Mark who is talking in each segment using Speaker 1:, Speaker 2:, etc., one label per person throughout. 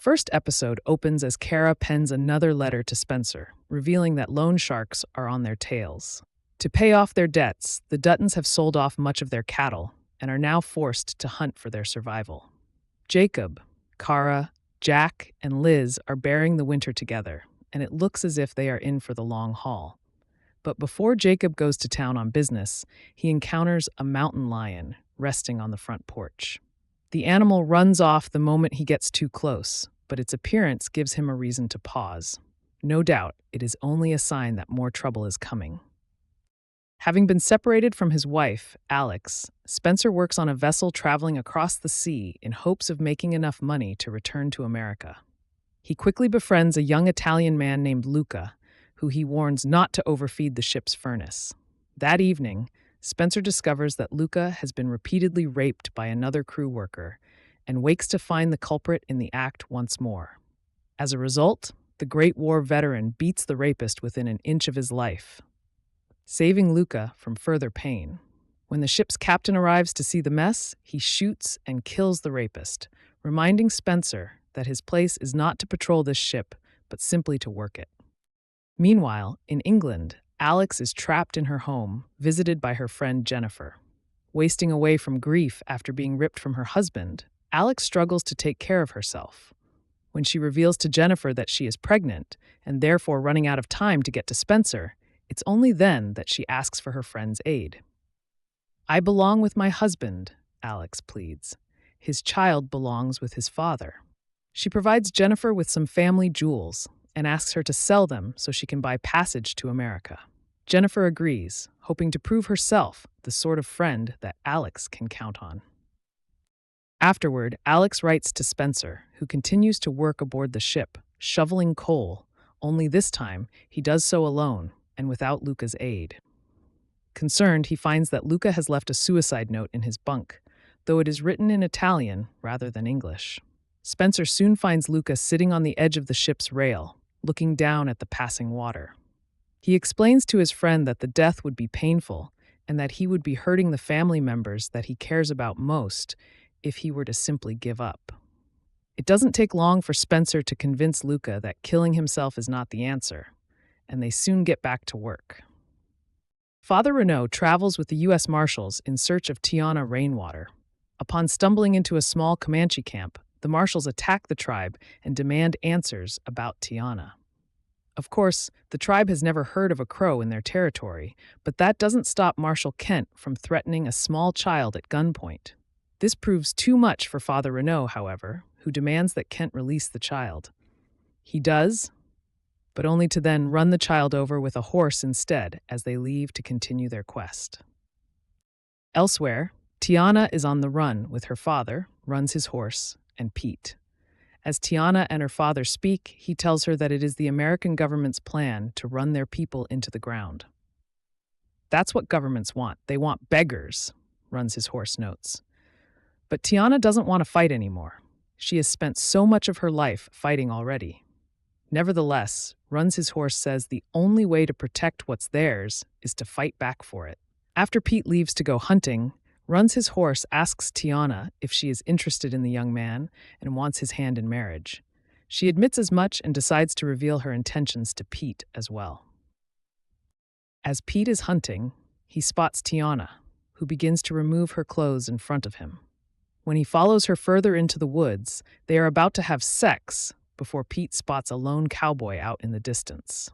Speaker 1: First episode opens as Cara pens another letter to Spencer, revealing that loan sharks are on their tails. To pay off their debts, the Duttons have sold off much of their cattle and are now forced to hunt for their survival. Jacob, Cara, Jack, and Liz are bearing the winter together, and it looks as if they are in for the long haul. But before Jacob goes to town on business, he encounters a mountain lion resting on the front porch. The animal runs off the moment he gets too close, but its appearance gives him a reason to pause. No doubt, it is only a sign that more trouble is coming. Having been separated from his wife, Alex, Spencer works on a vessel traveling across the sea in hopes of making enough money to return to America. He quickly befriends a young Italian man named Luca, who he warns not to overfeed the ship's furnace. That evening, Spencer discovers that Luca has been repeatedly raped by another crew worker and wakes to find the culprit in the act once more. As a result, the Great War veteran beats the rapist within an inch of his life, saving Luca from further pain. When the ship's captain arrives to see the mess, he shoots and kills the rapist, reminding Spencer that his place is not to patrol this ship, but simply to work it. Meanwhile, in England, Alex is trapped in her home, visited by her friend Jennifer. Wasting away from grief after being ripped from her husband, Alex struggles to take care of herself. When she reveals to Jennifer that she is pregnant, and therefore running out of time to get to Spencer, it's only then that she asks for her friend's aid. "I belong with my husband," Alex pleads. "His child belongs with his father." She provides Jennifer with some family jewels and asks her to sell them so she can buy passage to America. Jennifer agrees, hoping to prove herself the sort of friend that Alex can count on. Afterward, Alex writes to Spencer, who continues to work aboard the ship, shoveling coal, only this time he does so alone and without Luca's aid. Concerned, he finds that Luca has left a suicide note in his bunk, though it is written in Italian rather than English. Spencer soon finds Luca sitting on the edge of the ship's rail, looking down at the passing water. He explains to his friend that the death would be painful and that he would be hurting the family members that he cares about most if he were to simply give up. It doesn't take long for Spencer to convince Luca that killing himself is not the answer, and they soon get back to work. Father Renaud travels with the U.S. Marshals in search of Tiana rainwater. Upon stumbling into a small Comanche camp, the Marshals attack the tribe and demand answers about Tiana. Of course, the tribe has never heard of a crow in their territory, but that doesn't stop Marshal Kent from threatening a small child at gunpoint. This proves too much for Father Renaud, however, who demands that Kent release the child. He does, but only to then run the child over with a horse instead as they leave to continue their quest. Elsewhere, Tiana is on the run with her father, runs his horse, and Pete. As Tiana and her father speak, he tells her that it is the American government's plan to run their people into the ground. "That's what governments want. They want beggars," runs his horse notes. But Tiana doesn't want to fight anymore. She has spent so much of her life fighting already. Nevertheless, runs his horse says the only way to protect what's theirs is to fight back for it. After Pete leaves to go hunting, runs his horse asks Tiana if she is interested in the young man and wants his hand in marriage. She admits as much and decides to reveal her intentions to Pete as well. As Pete is hunting, he spots Tiana, who begins to remove her clothes in front of him. When he follows her further into the woods, they are about to have sex before Pete spots a lone cowboy out in the distance.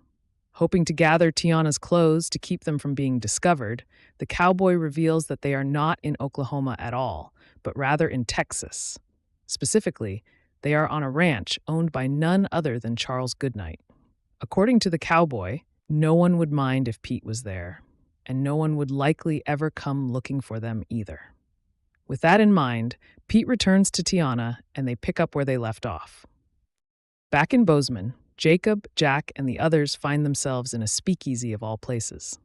Speaker 1: Hoping to gather Tiana's clothes to keep them from being discovered, the cowboy reveals that they are not in Oklahoma at all, but rather in Texas. Specifically, they are on a ranch owned by none other than Charles Goodnight. According to the cowboy, no one would mind if Pete was there, and no one would likely ever come looking for them either. With that in mind, Pete returns to Tiana and they pick up where they left off. Back in Bozeman, Jacob, Jack, and the others find themselves in a speakeasy of all places.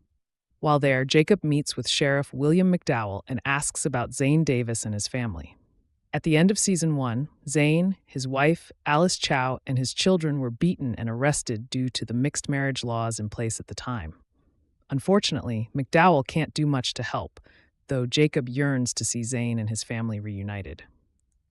Speaker 1: While there, Jacob meets with Sheriff William McDowell and asks about Zane Davis and his family. At the end of Season 1, Zane, his wife, Alice Chow, and his children were beaten and arrested due to the mixed marriage laws in place at the time. Unfortunately, McDowell can't do much to help, though Jacob yearns to see Zane and his family reunited.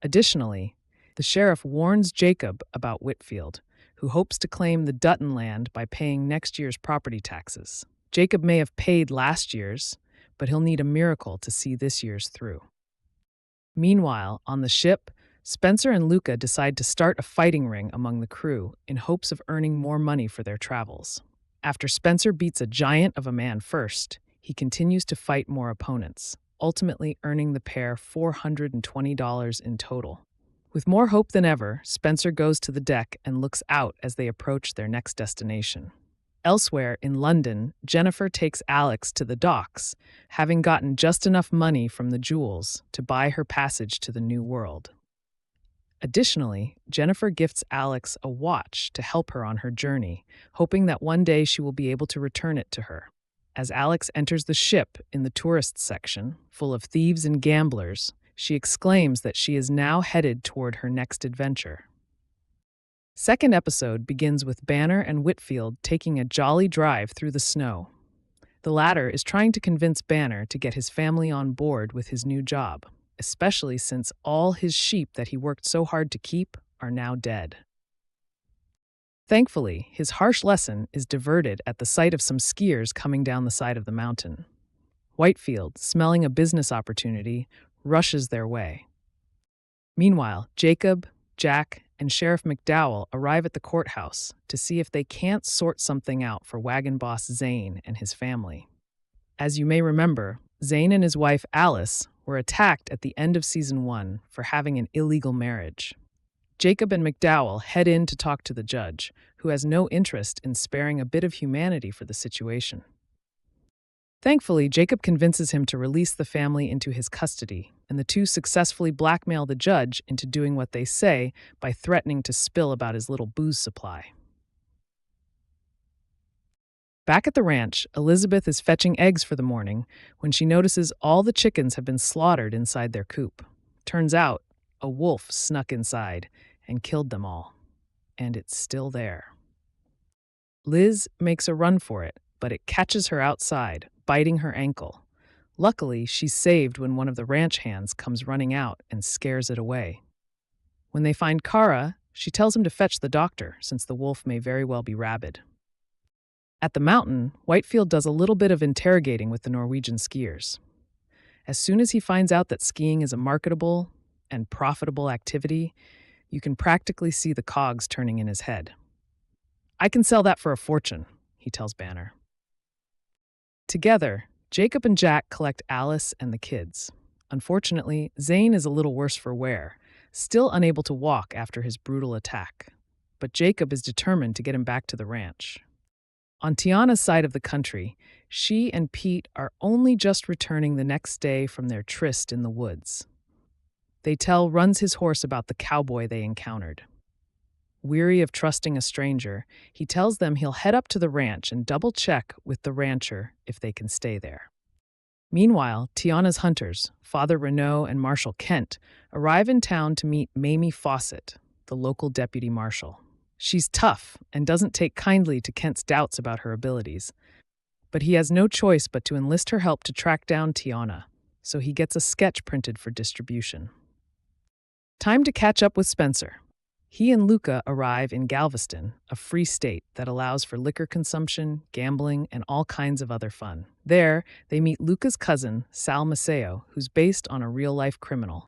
Speaker 1: Additionally, The sheriff warns Jacob about Whitfield, who hopes to claim the Dutton land by paying next year's property taxes. Jacob may have paid last year's, but he'll need a miracle to see this year's through. Meanwhile, on the ship, Spencer and Luca decide to start a fighting ring among the crew in hopes of earning more money for their travels. After Spencer beats a giant of a man first, he continues to fight more opponents, ultimately earning the pair $420 in total. With more hope than ever, Spencer goes to the deck and looks out as they approach their next destination. Elsewhere in London, Jennifer takes Alex to the docks, having gotten just enough money from the jewels to buy her passage to the New World. Additionally, Jennifer gifts Alex a watch to help her on her journey, hoping that one day she will be able to return it to her. As Alex enters the ship in the tourists section, full of thieves and gamblers, she exclaims that she is now headed toward her next adventure. Second episode begins with Banner and Whitfield taking a jolly drive through the snow. The latter is trying to convince Banner to get his family on board with his new job, especially since all his sheep that he worked so hard to keep are now dead. Thankfully, his harsh lesson is diverted at the sight of some skiers coming down the side of the mountain. Whitfield, smelling a business opportunity, rushes their way. Meanwhile, Jacob, Jack, and Sheriff McDowell arrive at the courthouse to see if they can't sort something out for wagon boss Zane and his family. As you may remember, Zane and his wife Alice were attacked at the end of season 1 for having an illegal marriage. Jacob and McDowell head in to talk to the judge, who has no interest in sparing a bit of humanity for the situation. Thankfully, Jacob convinces him to release the family into his custody, and the two successfully blackmail the judge into doing what they say by threatening to spill about his little booze supply. Back at the ranch, Elizabeth is fetching eggs for the morning when she notices all the chickens have been slaughtered inside their coop. Turns out, a wolf snuck inside and killed them all, and it's still there. Liz makes a run for it, but it catches her outside, biting her ankle. Luckily, she's saved when one of the ranch hands comes running out and scares it away. When they find Cara, she tells him to fetch the doctor, since the wolf may very well be rabid. At the mountain, Whitfield does a little bit of interrogating with the Norwegian skiers. As soon as he finds out that skiing is a marketable and profitable activity, you can practically see the cogs turning in his head. "I can sell that for a fortune," he tells Banner. Together, Jacob and Jack collect Alice and the kids. Unfortunately, Zane is a little worse for wear, still unable to walk after his brutal attack. But Jacob is determined to get him back to the ranch. On Tiana's side of the country, she and Pete are only just returning the next day from their tryst in the woods. They tell Runs his horse about the cowboy they encountered. Weary of trusting a stranger, he tells them he'll head up to the ranch and double-check with the rancher if they can stay there. Meanwhile, Tiana's hunters, Father Renaud and Marshal Kent, arrive in town to meet Mamie Fawcett, the local deputy marshal. She's tough and doesn't take kindly to Kent's doubts about her abilities, but he has no choice but to enlist her help to track down Tiana, so he gets a sketch printed for distribution. Time to catch up with Spencer. He and Luca arrive in Galveston, a free state that allows for liquor consumption, gambling, and all kinds of other fun. There, they meet Luca's cousin, Sal Maceo, who's based on a real-life criminal.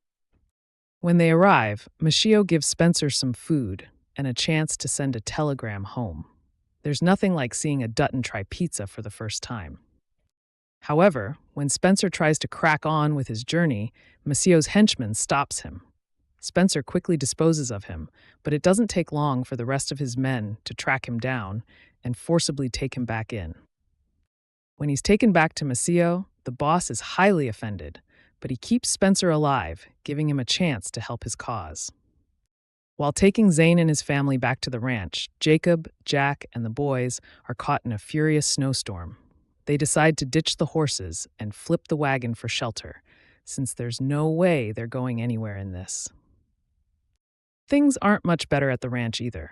Speaker 1: When they arrive, Maceo gives Spencer some food and a chance to send a telegram home. There's nothing like seeing a Dutton try pizza for the first time. However, when Spencer tries to crack on with his journey, Maceo's henchman stops him. Spencer quickly disposes of him, but it doesn't take long for the rest of his men to track him down and forcibly take him back in. When he's taken back to Maceo, the boss is highly offended, but he keeps Spencer alive, giving him a chance to help his cause. While taking Zane and his family back to the ranch, Jacob, Jack, and the boys are caught in a furious snowstorm. They decide to ditch the horses and flip the wagon for shelter, since there's no way they're going anywhere in this. Things aren't much better at the ranch either.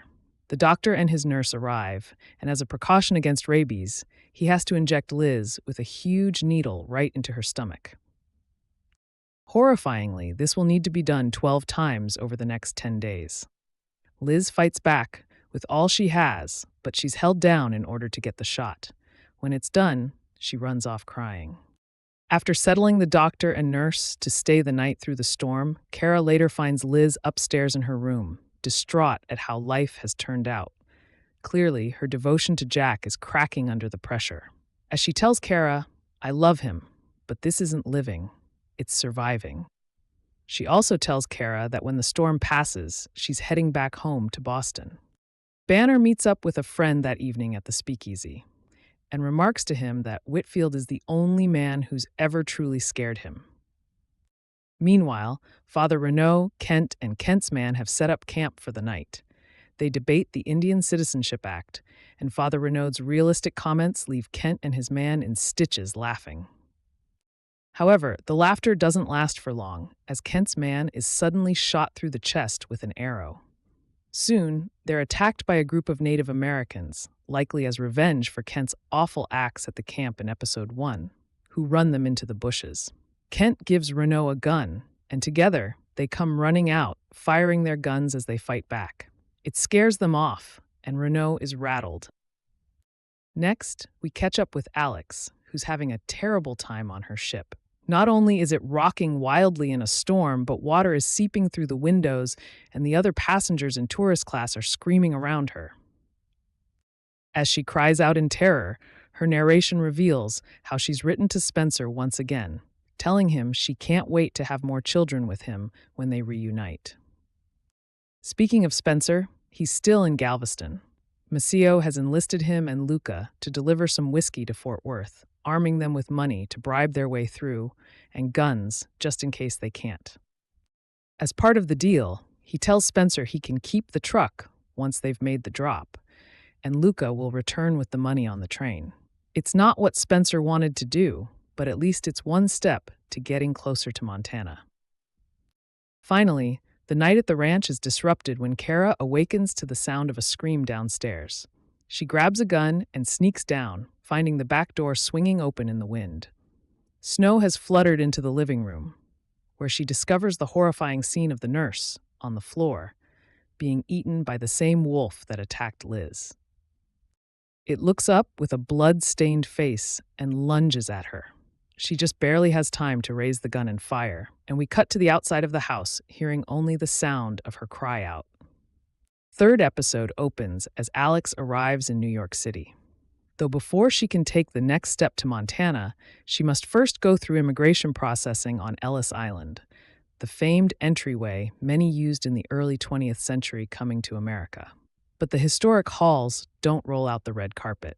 Speaker 1: The doctor and his nurse arrive, and as a precaution against rabies, he has to inject Liz with a huge needle right into her stomach. Horrifyingly, this will need to be done 12 times over the next 10 days. Liz fights back with all she has, but she's held down in order to get the shot. When it's done, she runs off crying. After settling the doctor and nurse to stay the night through the storm, Cara later finds Liz upstairs in her room, distraught at how life has turned out. Clearly, her devotion to Jack is cracking under the pressure. As she tells Cara, "I love him, but this isn't living, it's surviving." She also tells Cara that when the storm passes, she's heading back home to Boston. Banner meets up with a friend that evening at the speakeasy and remarks to him that Whitfield is the only man who's ever truly scared him. Meanwhile, Father Renaud, Kent, and Kent's man have set up camp for the night. They debate the Indian Citizenship Act, and Father Renaud's realistic comments leave Kent and his man in stitches laughing. However, the laughter doesn't last for long, as Kent's man is suddenly shot through the chest with an arrow. Soon, they're attacked by a group of Native Americans, likely as revenge for Kent's awful acts at the camp in Episode 1, who run them into the bushes. Kent gives Renaud a gun, and together, they come running out, firing their guns as they fight back. It scares them off, and Renaud is rattled. Next, we catch up with Alex, who's having a terrible time on her ship. Not only is it rocking wildly in a storm, but water is seeping through the windows, and the other passengers in tourist class are screaming around her. As she cries out in terror, her narration reveals how she's written to Spencer once again, telling him she can't wait to have more children with him when they reunite. Speaking of Spencer, he's still in Galveston. Maceo has enlisted him and Luca to deliver some whiskey to Fort Worth, arming them with money to bribe their way through, and guns just in case they can't. As part of the deal, he tells Spencer he can keep the truck once they've made the drop, and Luca will return with the money on the train. It's not what Spencer wanted to do, but at least it's one step to getting closer to Montana. Finally, the night at the ranch is disrupted when Cara awakens to the sound of a scream downstairs. She grabs a gun and sneaks down, finding the back door swinging open in the wind. Snow has fluttered into the living room, where she discovers the horrifying scene of the nurse, on the floor, being eaten by the same wolf that attacked Liz. It looks up with a blood-stained face and lunges at her. She just barely has time to raise the gun and fire, and we cut to the outside of the house, hearing only the sound of her cry out. Third episode opens as Alex arrives in New York City. Though before she can take the next step to Montana, she must first go through immigration processing on Ellis Island, the famed entryway many used in the early 20th century coming to America. But the historic halls don't roll out the red carpet.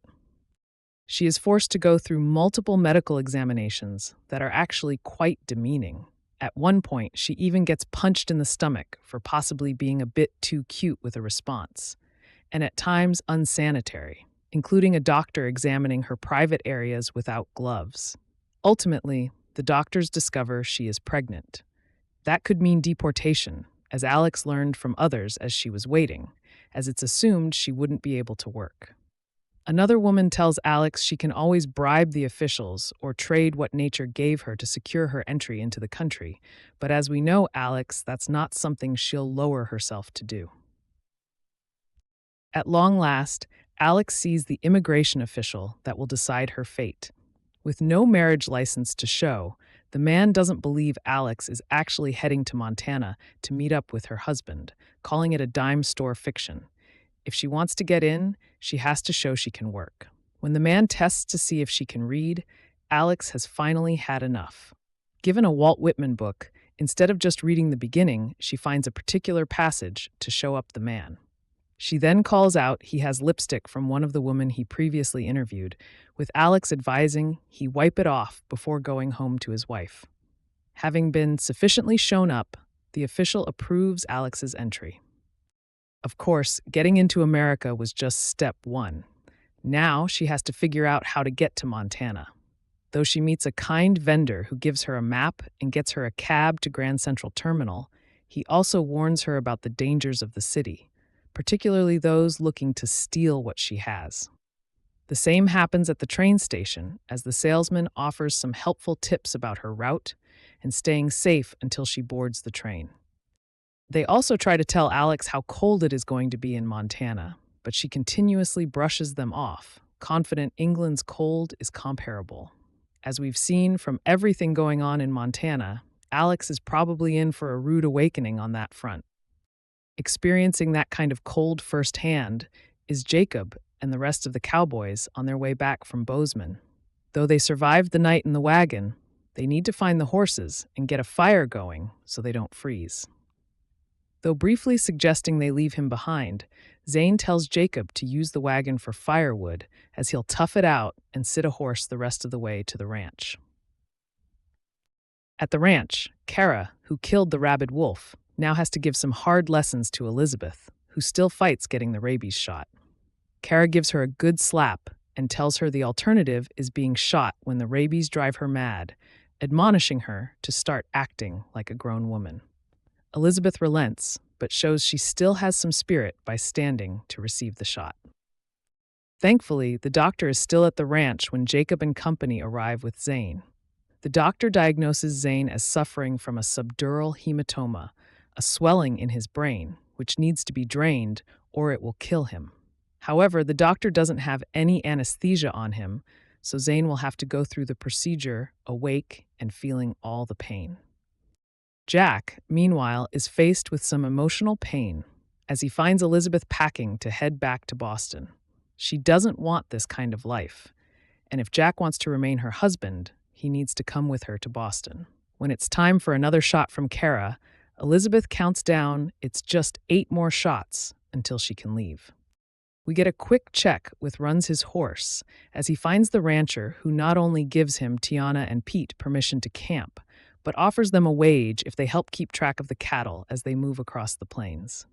Speaker 1: She is forced to go through multiple medical examinations that are actually quite demeaning. At one point, she even gets punched in the stomach for possibly being a bit too cute with a response, and at times unsanitary, including a doctor examining her private areas without gloves. Ultimately, the doctors discover she is pregnant. That could mean deportation, as Alex learned from others as she was waiting, as it's assumed she wouldn't be able to work. Another woman tells Alex she can always bribe the officials or trade what nature gave her to secure her entry into the country, but as we know Alex, that's not something she'll lower herself to do. At long last, Alex sees the immigration official that will decide her fate. With no marriage license to show, the man doesn't believe Alex is actually heading to Montana to meet up with her husband, calling it a dime store fiction. If she wants to get in, she has to show she can work. When the man tests to see if she can read, Alex has finally had enough. Given a Walt Whitman book, instead of just reading the beginning, she finds a particular passage to show up the man. She then calls out he has lipstick from one of the women he previously interviewed, with Alex advising he wipe it off before going home to his wife. Having been sufficiently shown up, the official approves Alex's entry. Of course, getting into America was just step one. Now she has to figure out how to get to Montana. Though she meets a kind vendor who gives her a map and gets her a cab to Grand Central Terminal, he also warns her about the dangers of the city, particularly those looking to steal what she has. The same happens at the train station, as the salesman offers some helpful tips about her route, and staying safe until she boards the train. They also try to tell Alex how cold it is going to be in Montana, but she continuously brushes them off, confident England's cold is comparable. As we've seen from everything going on in Montana, Alex is probably in for a rude awakening on that front. Experiencing that kind of cold firsthand is Jacob and the rest of the cowboys on their way back from Bozeman. Though they survived the night in the wagon, they need to find the horses and get a fire going so they don't freeze. Though briefly suggesting they leave him behind, Zane tells Jacob to use the wagon for firewood as he'll tough it out and sit a horse the rest of the way to the ranch. At the ranch, Cara, who killed the rabid wolf, now has to give some hard lessons to Elizabeth, who still fights getting the rabies shot. Cara gives her a good slap and tells her the alternative is being shot when the rabies drive her mad, admonishing her to start acting like a grown woman. Elizabeth relents, but shows she still has some spirit by standing to receive the shot. Thankfully, the doctor is still at the ranch when Jacob and company arrive with Zane. The doctor diagnoses Zane as suffering from a subdural hematoma, a swelling in his brain, which needs to be drained or it will kill him. However, the doctor doesn't have any anesthesia on him, so Zane will have to go through the procedure awake and feeling all the pain. Jack, meanwhile, is faced with some emotional pain as he finds Elizabeth packing to head back to Boston. She doesn't want this kind of life, and if Jack wants to remain her husband, he needs to come with her to Boston. When it's time for another shot from Cara, Elizabeth counts down it's just 8 more shots until she can leave. We get a quick check with Runs his horse as he finds the rancher who not only gives him, Tiana, and Pete permission to camp, but offers them a wage if they help keep track of the cattle as they move across the plains.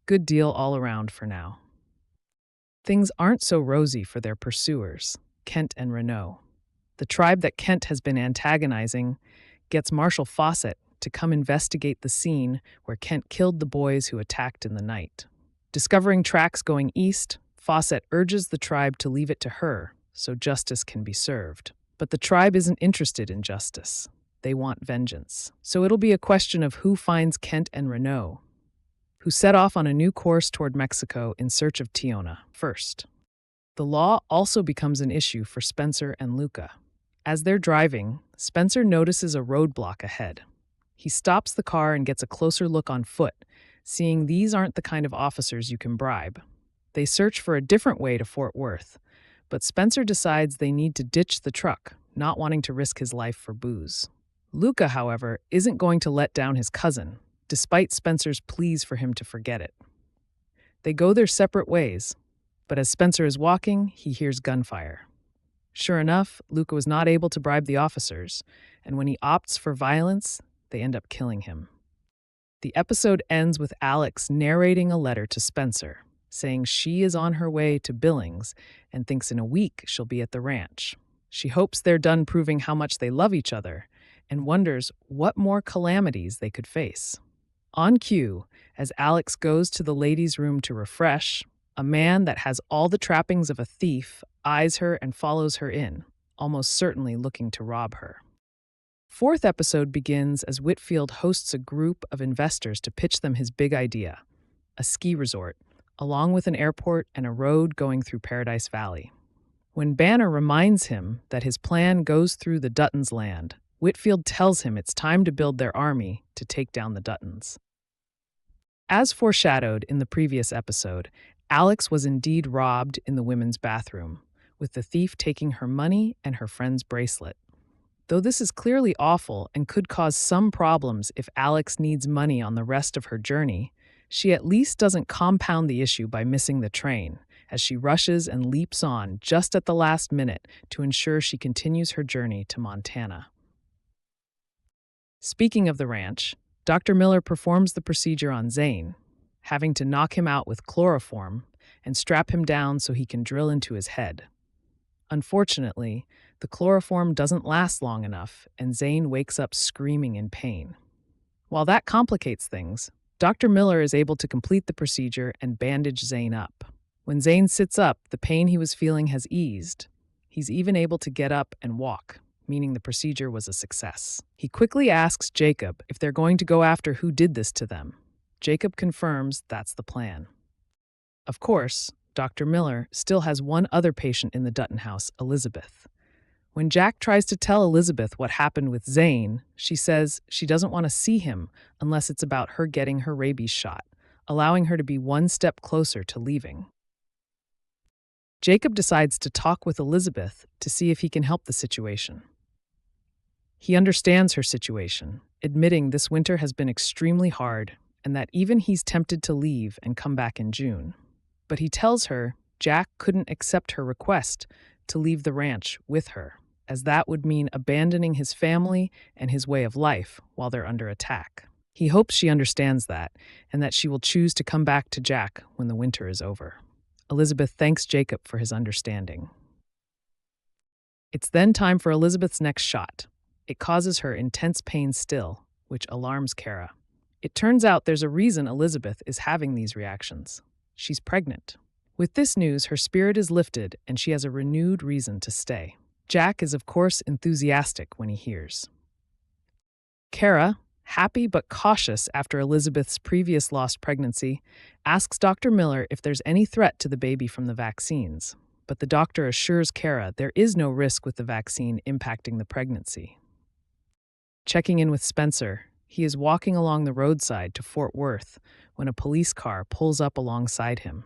Speaker 1: Good deal all around for now. Things aren't so rosy for their pursuers, Kent and Renault. The tribe that Kent has been antagonizing gets Marshal Fawcett to come investigate the scene where Kent killed the boys who attacked in the night. Discovering tracks going east, Fawcett urges the tribe to leave it to her so justice can be served. But the tribe isn't interested in justice. They want vengeance. So it'll be a question of who finds Kent and Renault, who set off on a new course toward Mexico in search of Tiana first. The law also becomes an issue for Spencer and Luca. As they're driving, Spencer notices a roadblock ahead. He stops the car and gets a closer look on foot, seeing these aren't the kind of officers you can bribe. They search for a different way to Fort Worth, but Spencer decides they need to ditch the truck, not wanting to risk his life for booze. Luca, however, isn't going to let down his cousin, despite Spencer's pleas for him to forget it. They go their separate ways, but as Spencer is walking, he hears gunfire. Sure enough, Luca was not able to bribe the officers, and when he opts for violence, they end up killing him. The episode ends with Alex narrating a letter to Spencer, saying she is on her way to Billings and thinks in a week she'll be at the ranch. She hopes they're done proving how much they love each other and wonders what more calamities they could face. On cue, as Alex goes to the ladies' room to refresh, a man that has all the trappings of a thief eyes her and follows her in, almost certainly looking to rob her. Fourth episode begins as Whitfield hosts a group of investors to pitch them his big idea, a ski resort, along with an airport and a road going through Paradise Valley. When Banner reminds him that his plan goes through the Duttons' land, Whitfield tells him it's time to build their army to take down the Duttons. As foreshadowed in the previous episode, Alex was indeed robbed in the women's bathroom, with the thief taking her money and her friend's bracelet. Though this is clearly awful and could cause some problems if Alex needs money on the rest of her journey, she at least doesn't compound the issue by missing the train, as she rushes and leaps on just at the last minute to ensure she continues her journey to Montana. Speaking of the ranch, Dr. Miller performs the procedure on Zane, having to knock him out with chloroform and strap him down so he can drill into his head. Unfortunately, the chloroform doesn't last long enough, and Zane wakes up screaming in pain. While that complicates things, Dr. Miller is able to complete the procedure and bandage Zane up. When Zane sits up, the pain he was feeling has eased. He's even able to get up and walk, meaning the procedure was a success. He quickly asks Jacob if they're going to go after who did this to them. Jacob confirms that's the plan. Of course, Dr. Miller still has one other patient in the Dutton house, Elizabeth. When Jack tries to tell Elizabeth what happened with Zane, she says she doesn't want to see him unless it's about her getting her rabies shot, allowing her to be one step closer to leaving. Jacob decides to talk with Elizabeth to see if he can help the situation. He understands her situation, admitting this winter has been extremely hard and that even he's tempted to leave and come back in June. But he tells her Jack couldn't accept her request to leave the ranch with her, as that would mean abandoning his family and his way of life while they're under attack. He hopes she understands that and that she will choose to come back to Jack when the winter is over. Elizabeth thanks Jacob for his understanding. It's then time for Elizabeth's next shot. It causes her intense pain still, which alarms Cara. It turns out there's a reason Elizabeth is having these reactions. She's pregnant. With this news, her spirit is lifted and she has a renewed reason to stay. Jack is, of course, enthusiastic when he hears. Cara, happy but cautious after Elizabeth's previous lost pregnancy, asks Dr. Miller if there's any threat to the baby from the vaccines. But the doctor assures Cara there is no risk with the vaccine impacting the pregnancy. Checking in with Spencer, he is walking along the roadside to Fort Worth when a police car pulls up alongside him.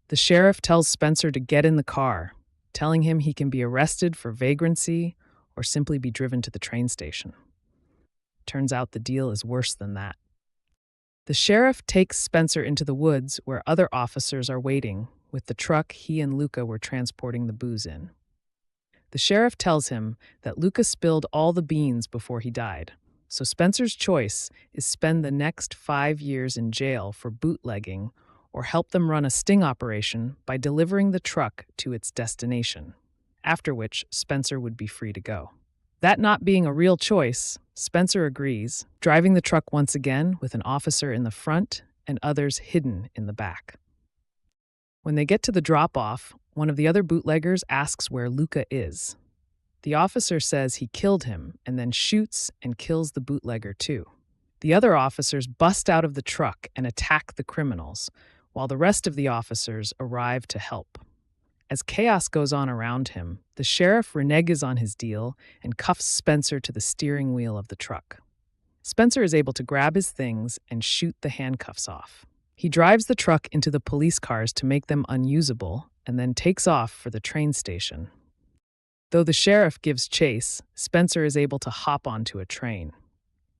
Speaker 1: The sheriff tells Spencer to get in the car, telling him he can be arrested for vagrancy or simply be driven to the train station. Turns out the deal is worse than that. The sheriff takes Spencer into the woods where other officers are waiting with the truck he and Luca were transporting the booze in. The sheriff tells him that Luca spilled all the beans before he died, so Spencer's choice is spend the next 5 years in jail for bootlegging or help them run a sting operation by delivering the truck to its destination, after which Spencer would be free to go. That not being a real choice, Spencer agrees, driving the truck once again with an officer in the front and others hidden in the back. When they get to the drop-off, one of the other bootleggers asks where Luca is. The officer says he killed him and then shoots and kills the bootlegger too. The other officers bust out of the truck and attack the criminals, while the rest of the officers arrive to help. As chaos goes on around him, the sheriff reneges on his deal and cuffs Spencer to the steering wheel of the truck. Spencer is able to grab his things and shoot the handcuffs off. He drives the truck into the police cars to make them unusable and then takes off for the train station. Though the sheriff gives chase, Spencer is able to hop onto a train.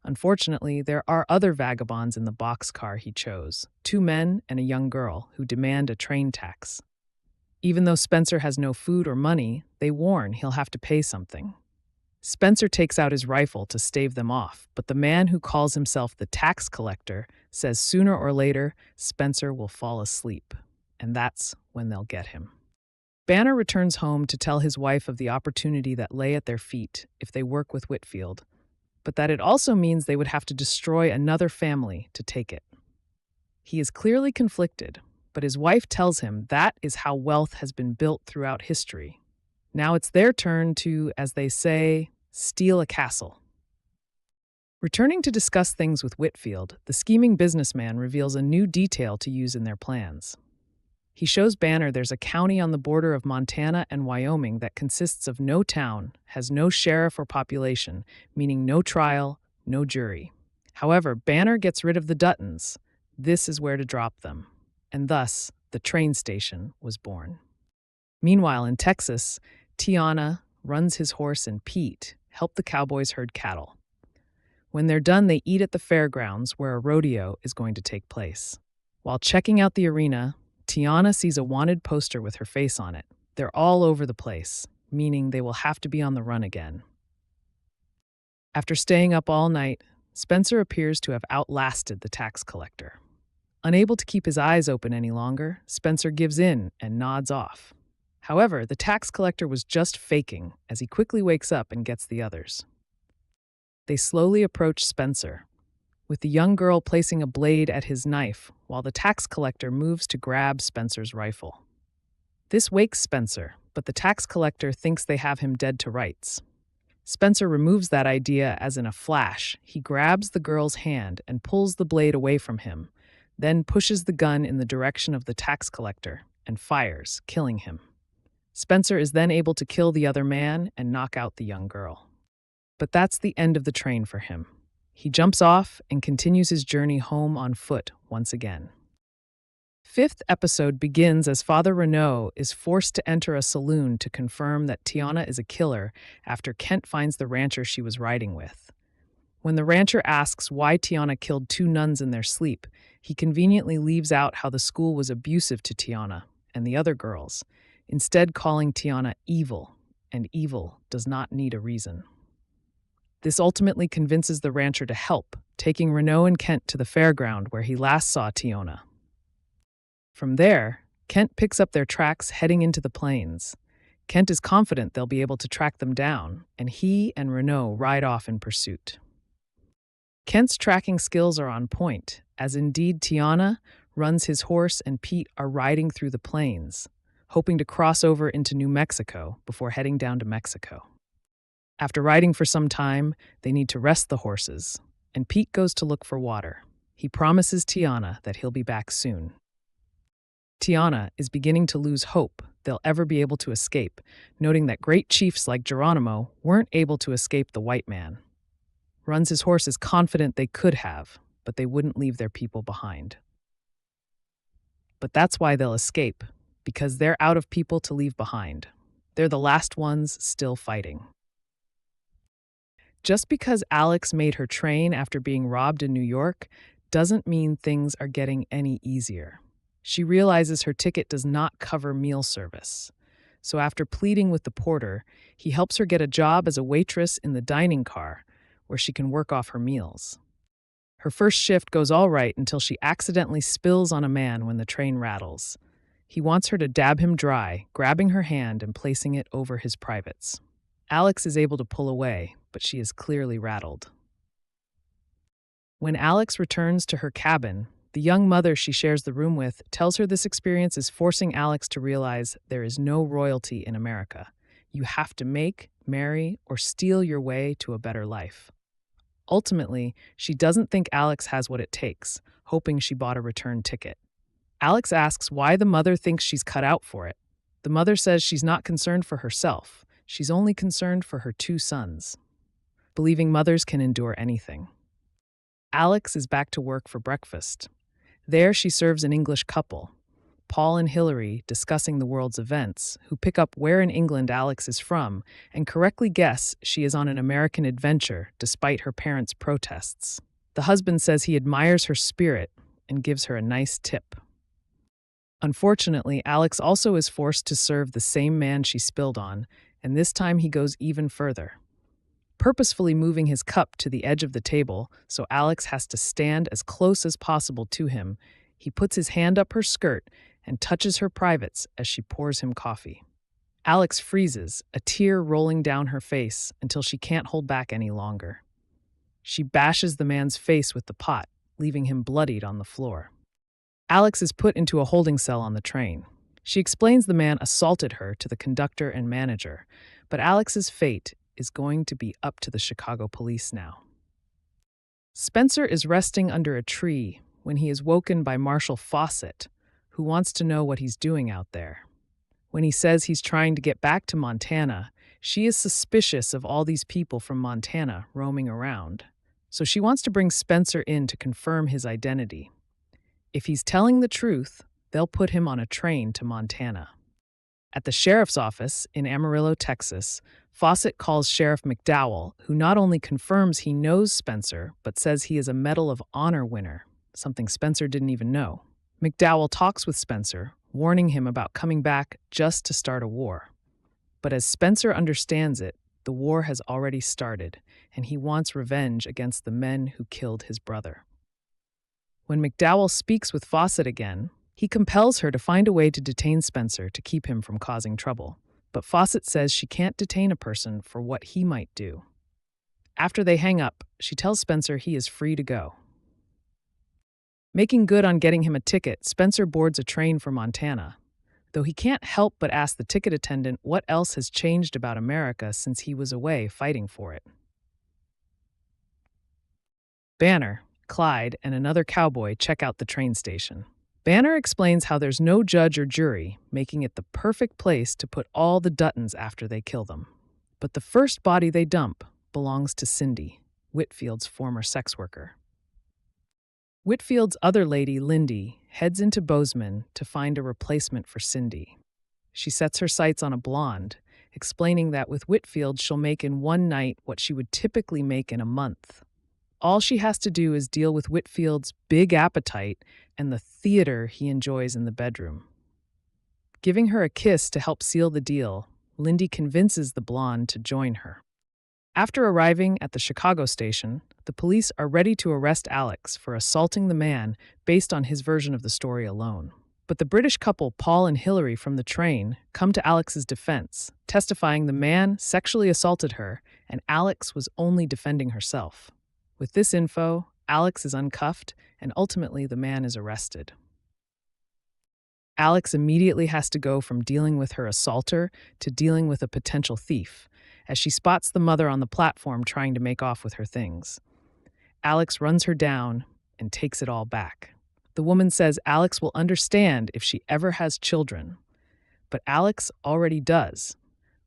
Speaker 1: Unfortunately, there are other vagabonds in the boxcar he chose, 2 men and a young girl, who demand a train tax. Even though Spencer has no food or money, they warn he'll have to pay something. Spencer takes out his rifle to stave them off, but the man who calls himself the tax collector says sooner or later Spencer will fall asleep, and that's when they'll get him. Banner returns home to tell his wife of the opportunity that lay at their feet if they work with Whitfield, but that it also means they would have to destroy another family to take it. He is clearly conflicted, but his wife tells him that is how wealth has been built throughout history. Now it's their turn to, as they say, steal a castle. Returning to discuss things with Whitfield, the scheming businessman reveals a new detail to use in their plans. He shows Banner there's a county on the border of Montana and Wyoming that consists of no town, has no sheriff or population, meaning no trial, no jury. However, Banner gets rid of the Duttons. This is where to drop them. And thus, the train station was born. Meanwhile, in Texas, Tiana runs his horse and Pete help the cowboys herd cattle. When they're done, they eat at the fairgrounds where a rodeo is going to take place. While checking out the arena, Tiana sees a wanted poster with her face on it. They're all over the place, meaning they will have to be on the run again. After staying up all night, Spencer appears to have outlasted the tax collector. Unable to keep his eyes open any longer, Spencer gives in and nods off. However, the tax collector was just faking as he quickly wakes up and gets the others. They slowly approach Spencer, with the young girl placing a blade at his knife while the tax collector moves to grab Spencer's rifle. This wakes Spencer, but the tax collector thinks they have him dead to rights. Spencer removes that idea as in a flash. He grabs the girl's hand and pulls the blade away from him, then pushes the gun in the direction of the tax collector and fires, killing him. Spencer is then able to kill the other man and knock out the young girl. But that's the end of the train for him. He jumps off and continues his journey home on foot once again. Fifth episode begins as Father Renault is forced to enter a saloon to confirm that Tiana is a killer after Kent finds the rancher she was riding with. When the rancher asks why Tiana killed two nuns in their sleep, he conveniently leaves out how the school was abusive to Tiana and the other girls, instead calling Tiana evil, and evil does not need a reason. This ultimately convinces the rancher to help, taking Renault and Kent to the fairground where he last saw Tiana. From there, Kent picks up their tracks heading into the plains. Kent is confident they'll be able to track them down, and he and Renault ride off in pursuit. Kent's tracking skills are on point, as indeed Tiana runs his horse and Pete are riding through the plains, hoping to cross over into New Mexico before heading down to Mexico. After riding for some time, they need to rest the horses, and Pete goes to look for water. He promises Tiana that he'll be back soon. Tiana is beginning to lose hope they'll ever be able to escape, noting that great chiefs like Geronimo weren't able to escape the white man. Runs his horse is confident they could have, but they wouldn't leave their people behind. But that's why they'll escape, because they're out of people to leave behind. They're the last ones still fighting. Just because Alex made her train after being robbed in New York doesn't mean things are getting any easier. She realizes her ticket does not cover meal service. So after pleading with the porter, he helps her get a job as a waitress in the dining car, where she can work off her meals. Her first shift goes all right until she accidentally spills on a man when the train rattles. He wants her to dab him dry, grabbing her hand and placing it over his privates. Alex is able to pull away, but she is clearly rattled. When Alex returns to her cabin, the young mother she shares the room with tells her this experience is forcing Alex to realize there is no royalty in America. You have to make, marry, or steal your way to a better life. Ultimately, she doesn't think Alex has what it takes, hoping she bought a return ticket. Alex asks why the mother thinks she's cut out for it. The mother says she's not concerned for herself. She's only concerned for her two sons, believing mothers can endure anything. Alex is back to work for breakfast. There she serves an English couple, Paul and Hillary, discussing the world's events, who pick up where in England Alex is from and correctly guess she is on an American adventure despite her parents' protests. The husband says he admires her spirit and gives her a nice tip. Unfortunately, Alex also is forced to serve the same man she spilled on, and this time he goes even further, purposefully moving his cup to the edge of the table so Alex has to stand as close as possible to him. He puts his hand up her skirt and touches her privates as she pours him coffee. Alex freezes, a tear rolling down her face until she can't hold back any longer. She bashes the man's face with the pot, leaving him bloodied on the floor. Alex is put into a holding cell on the train. She explains the man assaulted her to the conductor and manager, but Alex's fate is going to be up to the Chicago police now. Spencer is resting under a tree when he is woken by Marshal Fawcett, who wants to know what he's doing out there. When he says he's trying to get back to Montana, she is suspicious of all these people from Montana roaming around, so she wants to bring Spencer in to confirm his identity. If he's telling the truth, they'll put him on a train to Montana. At the sheriff's office in Amarillo, Texas, Fawcett calls Sheriff McDowell, who not only confirms he knows Spencer, but says he is a Medal of Honor winner, something Spencer didn't even know. McDowell talks with Spencer, warning him about coming back just to start a war. But as Spencer understands it, the war has already started, and he wants revenge against the men who killed his brother. When McDowell speaks with Fawcett again, he compels her to find a way to detain Spencer to keep him from causing trouble. But Fawcett says she can't detain a person for what he might do. After they hang up, she tells Spencer he is free to go. Making good on getting him a ticket, Spencer boards a train for Montana. though he can't help but ask the ticket attendant what else has changed about America since he was away fighting for it. Banner, Clyde, and another cowboy check out the train station. Banner explains how there's no judge or jury, making it the perfect place to put all the Duttons after they kill them. But the first body they dump belongs to Cindy, Whitfield's former sex worker. Whitfield's other lady, Lindy, heads into Bozeman to find a replacement for Cindy. She sets her sights on a blonde, explaining that with Whitfield she'll make in one night what she would typically make in a month. All she has to do is deal with Whitfield's big appetite and the theater he enjoys in the bedroom. Giving her a kiss to help seal the deal, Lindy convinces the blonde to join her. After arriving at the Chicago station, the police are ready to arrest Alex for assaulting the man based on his version of the story alone. But the British couple Paul and Hillary from the train come to Alex's defense, testifying the man sexually assaulted her and Alex was only defending herself. With this info, Alex is uncuffed and ultimately the man is arrested. Alex immediately has to go from dealing with her assaulter to dealing with a potential thief, as she spots the mother on the platform trying to make off with her things. Alex runs her down and takes it all back. The woman says Alex will understand if she ever has children, but Alex already does,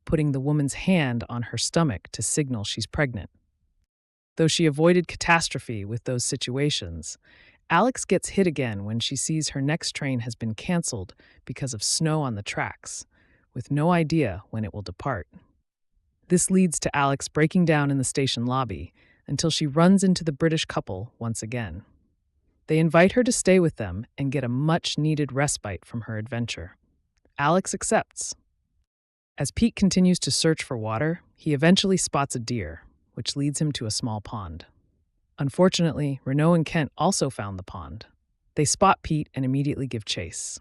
Speaker 1: putting the woman's hand on her stomach to signal she's pregnant. Though she avoided catastrophe with those situations, Alex gets hit again when she sees her next train has been canceled because of snow on the tracks, with no idea when it will depart. This leads to Alex breaking down in the station lobby until she runs into the British couple once again. They invite her to stay with them and get a much-needed respite from her adventure. Alex accepts. As Pete continues to search for water, he eventually spots a deer, which leads him to a small pond. Unfortunately, Renaud and Kent also found the pond. They spot Pete and immediately give chase.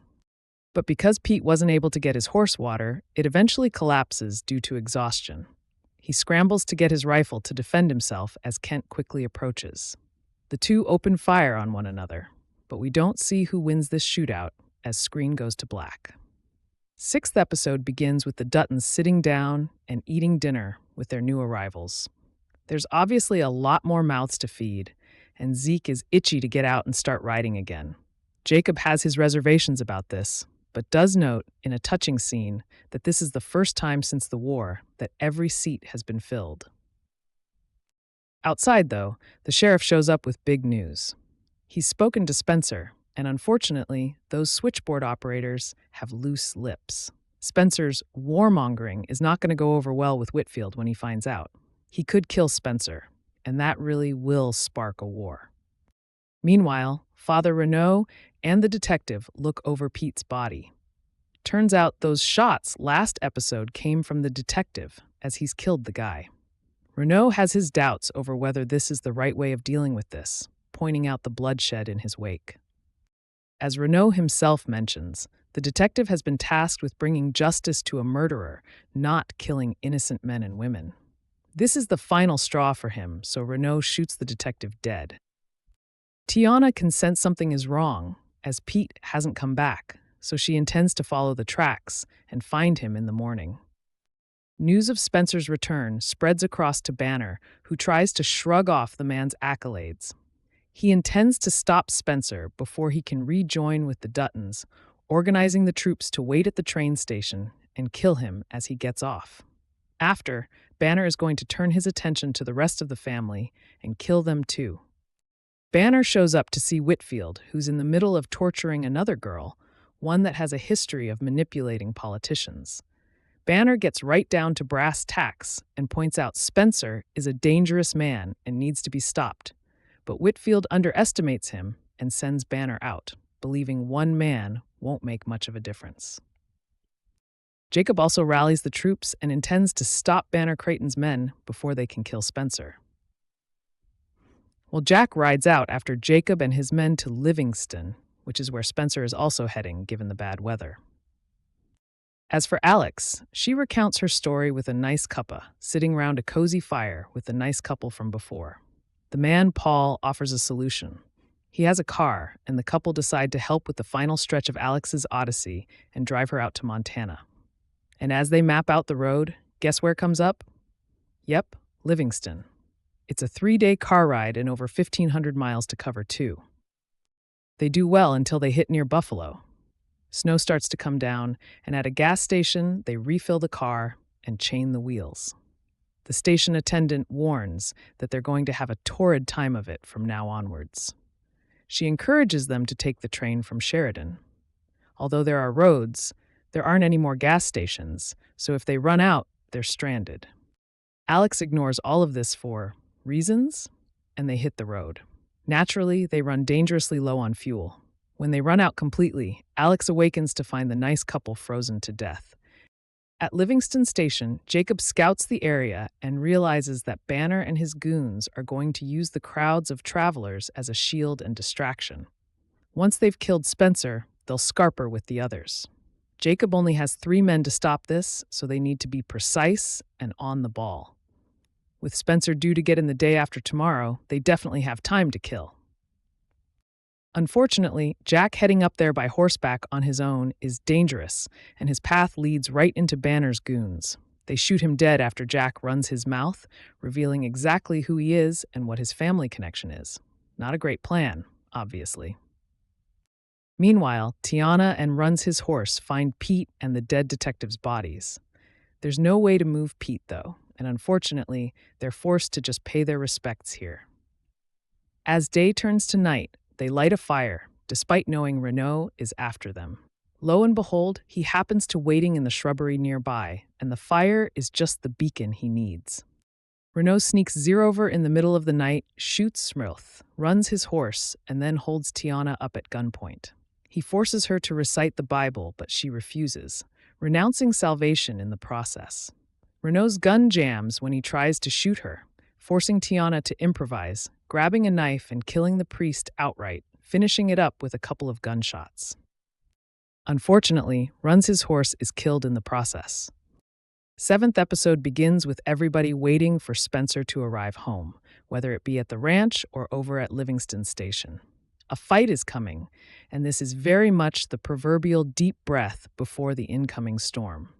Speaker 1: But because Pete wasn't able to get his horse water, it eventually collapses due to exhaustion. He scrambles to get his rifle to defend himself as Kent quickly approaches. The two open fire on one another, but we don't see who wins this shootout as screen goes to black. Sixth episode begins with the Duttons sitting down and eating dinner with their new arrivals. There's obviously a lot more mouths to feed, and Zeke is itchy to get out and start riding again. Jacob has his reservations about this, but does note in a touching scene that this is the first time since the war that every seat has been filled. Outside, though, the sheriff shows up with big news. He's spoken to Spencer, and unfortunately, those switchboard operators have loose lips. Spencer's warmongering is not going to go over well with Whitfield when he finds out. He could kill Spencer, and that really will spark a war. Meanwhile, Father Renaud and the detective look over Pete's body. Turns out those shots last episode came from the detective, as he's killed the guy. Renaud has his doubts over whether this is the right way of dealing with this, pointing out the bloodshed in his wake. As Renaud himself mentions, the detective has been tasked with bringing justice to a murderer, not killing innocent men and women. This is the final straw for him, so Renaud shoots the detective dead. Tiana can sense something is wrong, as Pete hasn't come back, so she intends to follow the tracks and find him in the morning. News of Spencer's return spreads across to Banner, who tries to shrug off the man's accolades. He intends to stop Spencer before he can rejoin with the Duttons, organizing the troops to wait at the train station and kill him as he gets off. After, Banner is going to turn his attention to the rest of the family and kill them too. Banner shows up to see Whitfield, who's in the middle of torturing another girl, one that has a history of manipulating politicians. Banner gets right down to brass tacks and points out Spencer is a dangerous man and needs to be stopped. But Whitfield underestimates him and sends Banner out, believing one man won't make much of a difference. Jacob also rallies the troops and intends to stop Banner Creighton's men before they can kill Spencer. Well, Jack rides out after Jacob and his men to Livingston, which is where Spencer is also heading given the bad weather. As for Alex, she recounts her story with a nice cuppa, sitting round a cozy fire with the nice couple from before. The man, Paul, offers a solution. He has a car, and the couple decide to help with the final stretch of Alex's odyssey and drive her out to Montana. And as they map out the road, guess where comes up? Yep, Livingston. It's a 3-day car ride and over 1,500 miles to cover, too. They do well until they hit near Buffalo. Snow starts to come down, and at a gas station, they refill the car and chain the wheels. The station attendant warns that they're going to have a torrid time of it from now onwards. She encourages them to take the train from Sheridan. Although there are roads, there aren't any more gas stations, so if they run out, they're stranded. Alex ignores all of this for reasons, and they hit the road. Naturally, they run dangerously low on fuel. When they run out completely, Alex awakens to find the nice couple frozen to death. At Livingston Station, Jacob scouts the area and realizes that Banner and his goons are going to use the crowds of travelers as a shield and distraction. Once they've killed Spencer, they'll scarper with the others. Jacob only has 3 men to stop this, so they need to be precise and on the ball. With Spencer due to get in the day after tomorrow, they definitely have time to kill. Unfortunately, Jack heading up there by horseback on his own is dangerous, and his path leads right into Banner's goons. They shoot him dead after Jack runs his mouth, revealing exactly who he is and what his family connection is. Not a great plan, obviously. Meanwhile, Tiana and Runs His Horse find Pete and the dead detective's bodies. There's no way to move Pete, though, and unfortunately, they're forced to just pay their respects here. As day turns to night, they light a fire, despite knowing Renaud is after them. Lo and behold, he happens to waiting in the shrubbery nearby, and the fire is just the beacon he needs. Renaud sneaks Zerover in the middle of the night, shoots Smrith, runs his horse, and then holds Tiana up at gunpoint. He forces her to recite the Bible, but she refuses, renouncing salvation in the process. Renaud's gun jams when he tries to shoot her, forcing Tiana to improvise, grabbing a knife and killing the priest outright, finishing it up with a couple of gunshots. Unfortunately, Runs His Horse is killed in the process. 7th episode begins with everybody waiting for Spencer to arrive home, whether it be at the ranch or over at Livingston Station. A fight is coming, and this is very much the proverbial deep breath before the incoming storm.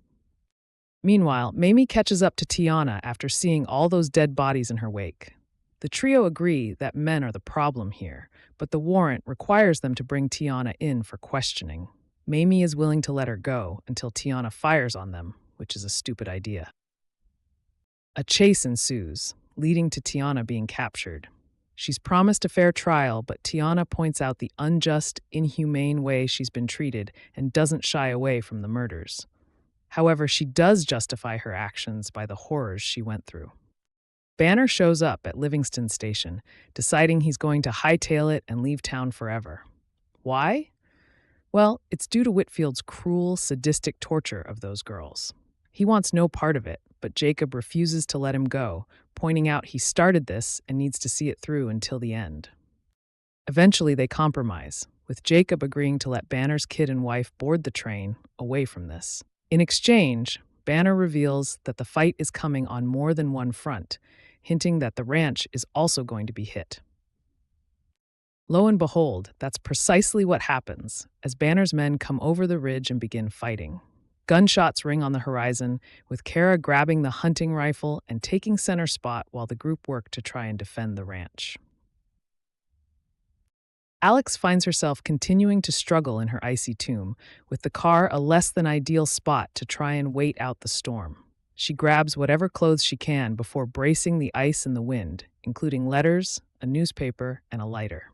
Speaker 1: Meanwhile, Mamie catches up to Tiana after seeing all those dead bodies in her wake. The trio agree that men are the problem here, but the warrant requires them to bring Tiana in for questioning. Mamie is willing to let her go until Tiana fires on them, which is a stupid idea. A chase ensues, leading to Tiana being captured. She's promised a fair trial, but Tiana points out the unjust, inhumane way she's been treated and doesn't shy away from the murders. However, she does justify her actions by the horrors she went through. Banner shows up at Livingston Station, deciding he's going to hightail it and leave town forever. Why? Well, it's due to Whitfield's cruel, sadistic torture of those girls. He wants no part of it, but Jacob refuses to let him go, pointing out he started this and needs to see it through until the end. Eventually, they compromise, with Jacob agreeing to let Banner's kid and wife board the train away from this. In exchange, Banner reveals that the fight is coming on more than one front, hinting that the ranch is also going to be hit. Lo and behold, that's precisely what happens as Banner's men come over the ridge and begin fighting. Gunshots ring on the horizon, with Cara grabbing the hunting rifle and taking center spot while the group work to try and defend the ranch. Alex finds herself continuing to struggle in her icy tomb, with the car a less than ideal spot to try and wait out the storm. She grabs whatever clothes she can before bracing the ice and the wind, including letters, a newspaper, and a lighter.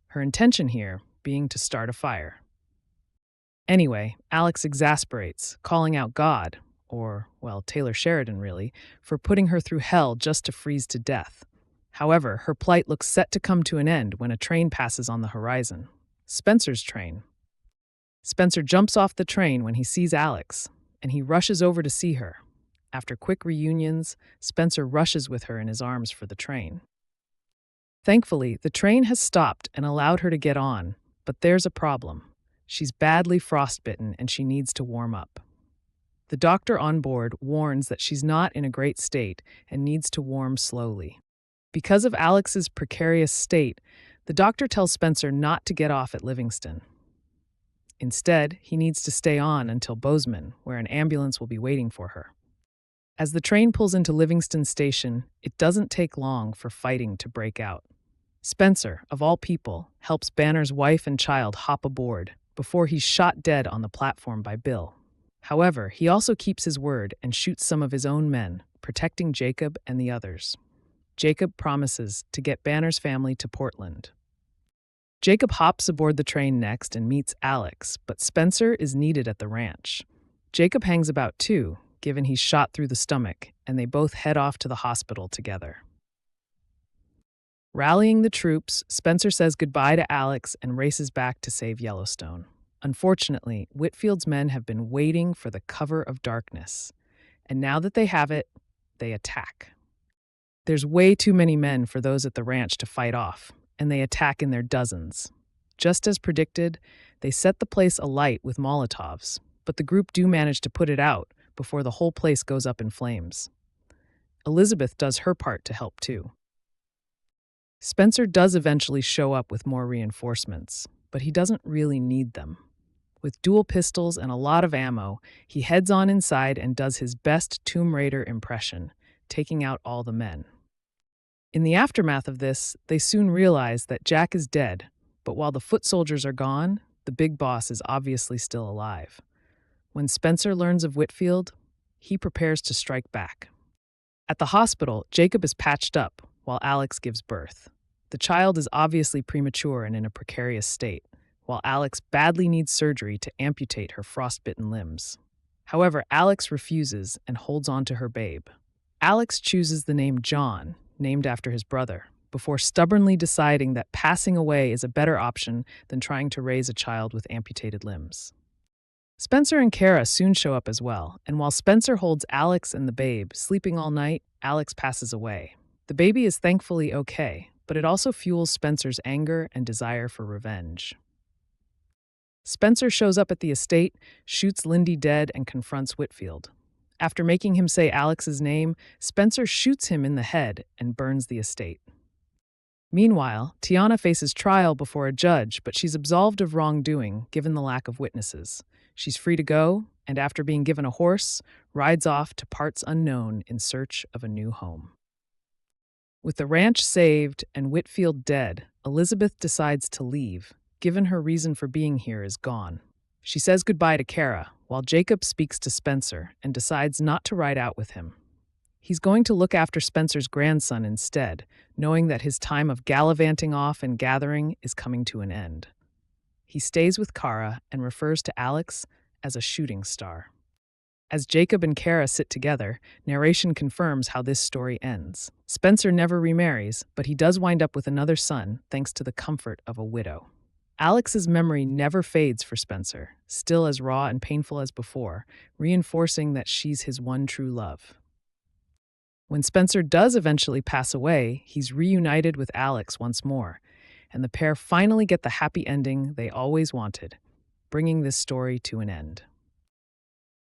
Speaker 1: Her intention here being to start a fire. Anyway, Alex exasperates, calling out God, or, well, Taylor Sheridan really, for putting her through hell just to freeze to death. However, her plight looks set to come to an end when a train passes on the horizon. Spencer's train. Spencer jumps off the train when he sees Alex, and he rushes over to see her. After quick reunions, Spencer rushes with her in his arms for the train. Thankfully, the train has stopped and allowed her to get on, but there's a problem. She's badly frostbitten and she needs to warm up. The doctor on board warns that she's not in a great state and needs to warm slowly. Because of Alex's precarious state, The doctor tells Spencer not to get off at Livingston. Instead, he needs to stay on until Bozeman, where an ambulance will be waiting for her. As the train pulls into Livingston Station, it doesn't take long for fighting to break out. Spencer, of all people, helps Banner's wife and child hop aboard before he's shot dead on the platform by Bill. However, he also keeps his word and shoots some of his own men, protecting Jacob and the others. Jacob promises to get Banner's family to Portland. Jacob hops aboard the train next and meets Alex, but Spencer is needed at the ranch. Jacob hangs about too, given he's shot through the stomach, and they both head off to the hospital together. Rallying the troops, Spencer says goodbye to Alex and races back to save Yellowstone. Unfortunately, Whitfield's men have been waiting for the cover of darkness, and now that they have it, they attack. There's way too many men for those at the ranch to fight off, and they attack in their dozens. Just as predicted, they set the place alight with Molotovs, but the group do manage to put it out before the whole place goes up in flames. Elizabeth does her part to help too. Spencer does eventually show up with more reinforcements, but he doesn't really need them. With dual pistols and a lot of ammo, he heads on inside and does his best Tomb Raider impression, taking out all the men. In the aftermath of this, they soon realize that Jack is dead, but while the foot soldiers are gone, the big boss is obviously still alive. When Spencer learns of Whitfield, he prepares to strike back. At the hospital, Jacob is patched up while Alex gives birth. The child is obviously premature and in a precarious state, while Alex badly needs surgery to amputate her frostbitten limbs. However, Alex refuses and holds on to her babe. Alex chooses the name John, named after his brother, before stubbornly deciding that passing away is a better option than trying to raise a child with amputated limbs. Spencer and Cara soon show up as well, and while Spencer holds Alex and the babe sleeping all night, Alex passes away. The baby is thankfully okay, but it also fuels Spencer's anger and desire for revenge. Spencer shows up at the estate, shoots Lindy dead, and confronts Whitfield. After making him say Alex's name, Spencer shoots him in the head and burns the estate. Meanwhile, Tiana faces trial before a judge, but she's absolved of wrongdoing given the lack of witnesses. She's free to go, and after being given a horse, rides off to parts unknown in search of a new home. With the ranch saved and Whitfield dead, Elizabeth decides to leave, given her reason for being here is gone. She says goodbye to Cara, while Jacob speaks to Spencer and decides not to ride out with him. He's going to look after Spencer's grandson instead, knowing that his time of gallivanting off and gathering is coming to an end. He stays with Cara and refers to Alex as a shooting star. As Jacob and Cara sit together, narration confirms how this story ends. Spencer never remarries, but he does wind up with another son thanks to the comfort of a widow. Alex's memory never fades for Spencer, still as raw and painful as before, reinforcing that she's his one true love. When Spencer does eventually pass away, he's reunited with Alex once more, and the pair finally get the happy ending they always wanted, bringing this story to an end.